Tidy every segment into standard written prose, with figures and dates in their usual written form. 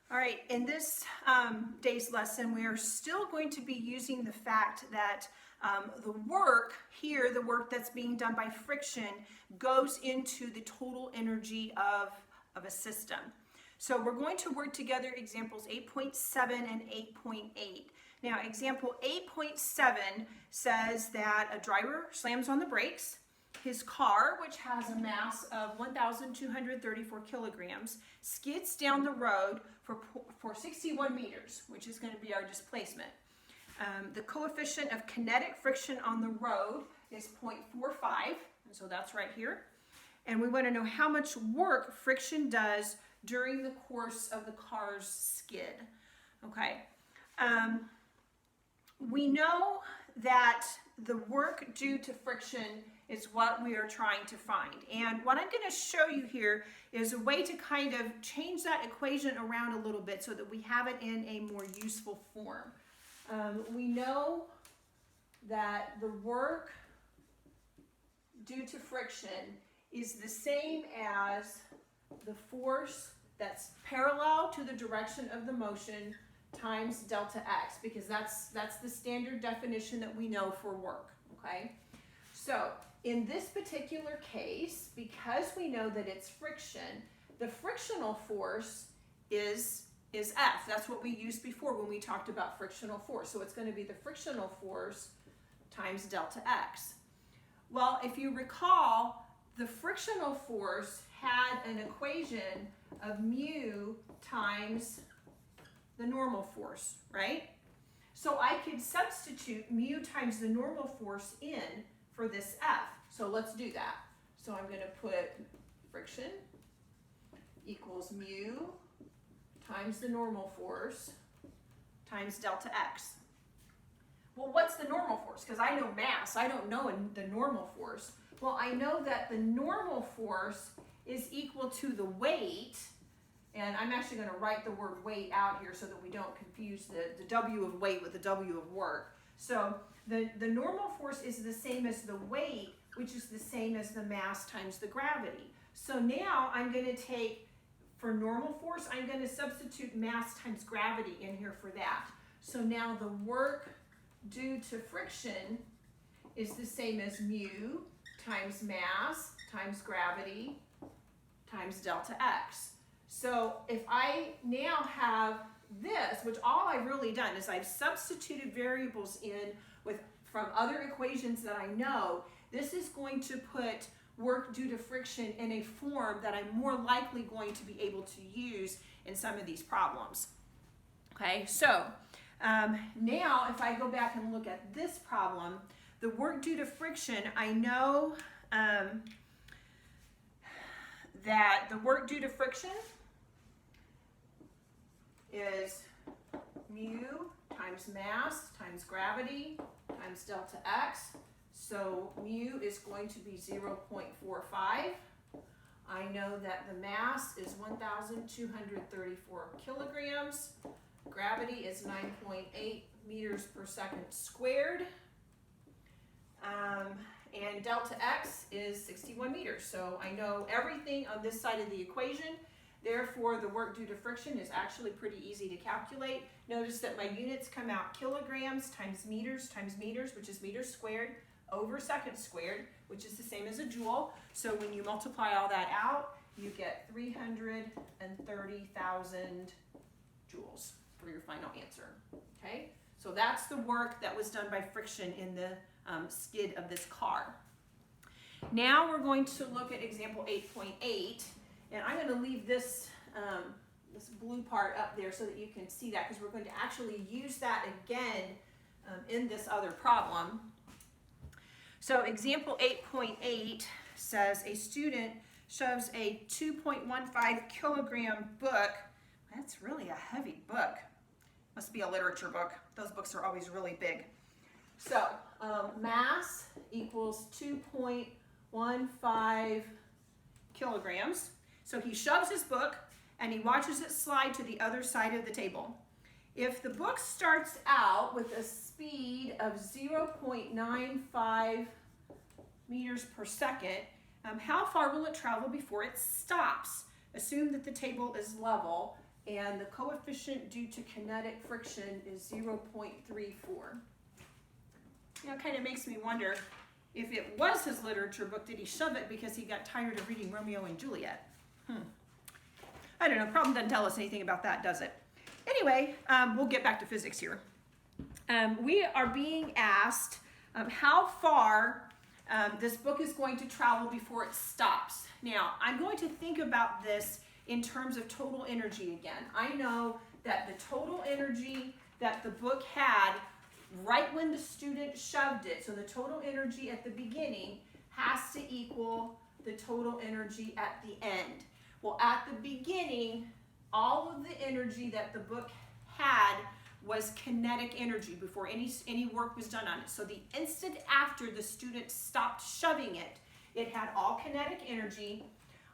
All right, in this day's lesson, we are still going to be using the fact that the work here, the work that's being done by friction, goes into the total energy of a system. So we're going to work together examples 8.7 and 8.8. Now, example 8.7 says that a driver slams on the brakes. His car, which has a mass of 1,234 kilograms, skids down the road for 61 meters, which is going to be our displacement. The coefficient of kinetic friction on the road is 0.45, and so that's right here. And we want to know how much work friction does during the course of the car's skid. Okay. We know that the work due to friction is what we are trying to find. And what I'm going to show you here is a way to kind of change that equation around a little bit so that we have it in a more useful form. We know that the work due to friction is the same as the force that's parallel to the direction of the motion times delta x, because that's the standard definition that we know for work, okay? So in this particular case, because we know that it's friction, the frictional force is F. That's what we used before when we talked about frictional force. So it's going to be the frictional force times delta x. Well, if you recall, the frictional force had an equation of mu times the normal force, right? So I could substitute mu times the normal force in for this F. So let's do that. So I'm going to put friction equals mu times the normal force times delta x. Well, what's the normal force? Because I know mass, I don't know the normal force. Well, I know that the normal force is equal to the weight, and I'm actually going to write the word weight out here so that we don't confuse the W of weight with the W of work. So the normal force is the same as the weight, which is the same as the mass times the gravity. So now I'm going to take, for normal force, I'm going to substitute mass times gravity in here for that. So now the work due to friction is the same as mu times mass times gravity times delta x. So if I now have this, which all I've really done is I've substituted variables in from other equations that I know, this is going to put work due to friction in a form that I'm more likely going to be able to use in some of these problems. Okay, so now if I go back and look at this problem, the work due to friction, I know that the work due to friction is mu times mass times gravity times delta x. So mu is going to be 0.45. I know that the mass is 1,234 kilograms. Gravity is 9.8 meters per second squared. And delta x is 61 meters. So I know everything on this side of the equation. Therefore, the work due to friction is actually pretty easy to calculate. Notice that my units come out kilograms times meters, which is meters squared, over seconds squared, which is the same as a joule. So when you multiply all that out, you get 330,000 joules for your final answer. Okay? So that's the work that was done by friction in the skid of this car. Now we're going to look at example 8.8, and I'm going to leave this this blue part up there so that you can see that, because we're going to actually use that again in this other problem. So example 8.8 says a student shoves a 2.15 kilogram book. That's really a heavy book. Must be a literature book. Those books are always really big. So mass equals 2.15 kilograms. So he shoves his book and he watches it slide to the other side of the table. If the book starts out with a speed of 0.95 meters per second, how far will it travel before it stops? Assume that the table is level and the coefficient due to kinetic friction is 0.34. You know, it kind of makes me wonder, if it was his literature book, did he shove it because he got tired of reading Romeo and Juliet? I don't know, problem doesn't tell us anything about that, does it? Anyway, we'll get back to physics here. We are being asked how far this book is going to travel before it stops. Now, I'm going to think about this in terms of total energy again. I know that the total energy that the book had right when the student shoved it, so the total energy at the beginning has to equal the total energy at the end. Well, at the beginning, all of the energy that the book had was kinetic energy before any work was done on it. So the instant after the student stopped shoving it, it had all kinetic energy.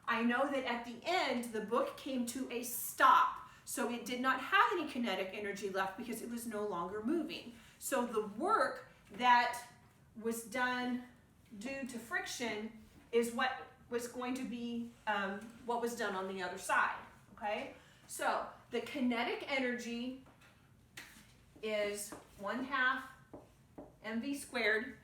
I know that at the end, the book came to a stop. So it did not have any kinetic energy left because it was no longer moving. So the work that was done due to friction is what was going to be what was done on the other side, okay? So the kinetic energy is 1/2 mv squared,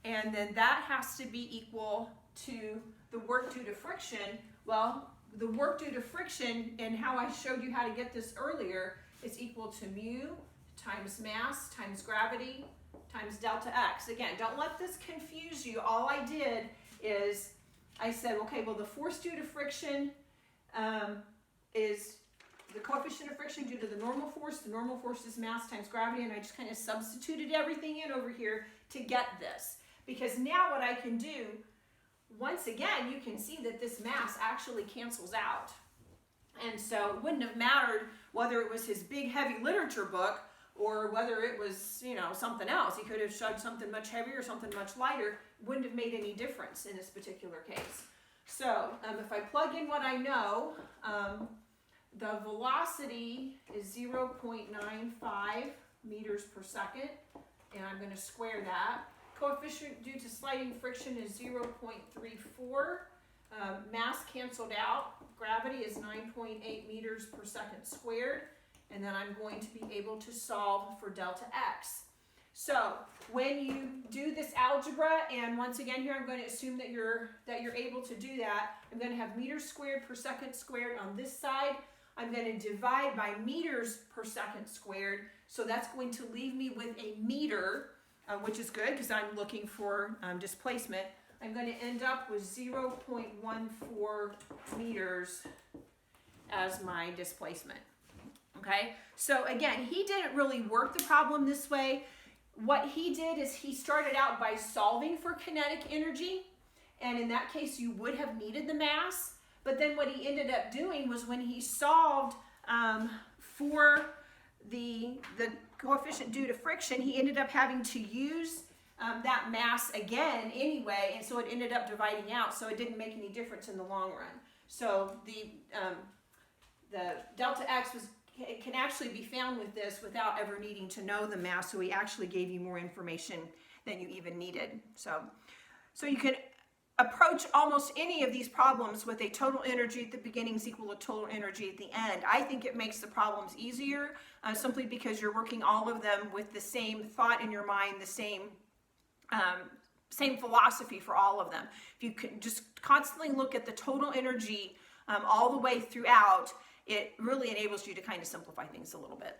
and then that has to be equal to the work due to friction. Well, the work due to friction, and how I showed you how to get this earlier, is equal to mu times mass times gravity times delta x. Again, don't let this confuse you. All I did is I said, okay, well, the force due to friction is the coefficient of friction due to the normal force. The normal force is mass times gravity, and I just kind of substituted everything in over here to get this. Because now what I can do, once again, you can see that this mass actually cancels out. And so it wouldn't have mattered whether it was his big, heavy literature book or whether it was, you know, something else. He could have shoved something much heavier or something much lighter. Wouldn't have made any difference in this particular case. So if I plug in what I know, the velocity is 0.95 meters per second, and I'm going to square that. Coefficient due to sliding friction is 0.34. Mass canceled out. Gravity is 9.8 meters per second squared. And then I'm going to be able to solve for delta x. So when you do this algebra, and once again here I'm going to assume that you're able to do that, I'm going to have meters squared per second squared on this side. I'm going to divide by meters per second squared. So that's going to leave me with a meter, which is good because I'm looking for displacement. I'm going to end up with 0.14 meters as my displacement. Okay, so again, he didn't really work the problem this way. What he did is he started out by solving for kinetic energy, and in that case you would have needed the mass. But then what he ended up doing was when he solved for the coefficient due to friction, he ended up having to use that mass again anyway, and so it ended up dividing out, so it didn't make any difference in the long run. So the delta x can actually be found with this without ever needing to know the mass, so he actually gave you more information than you even needed. So you can approach almost any of these problems with a total energy at the beginning is equal to total energy at the end. I think it makes the problems easier simply because you're working all of them with the same thought in your mind, the same philosophy for all of them. If you can just constantly look at the total energy all the way throughout, it really enables you to kind of simplify things a little bit.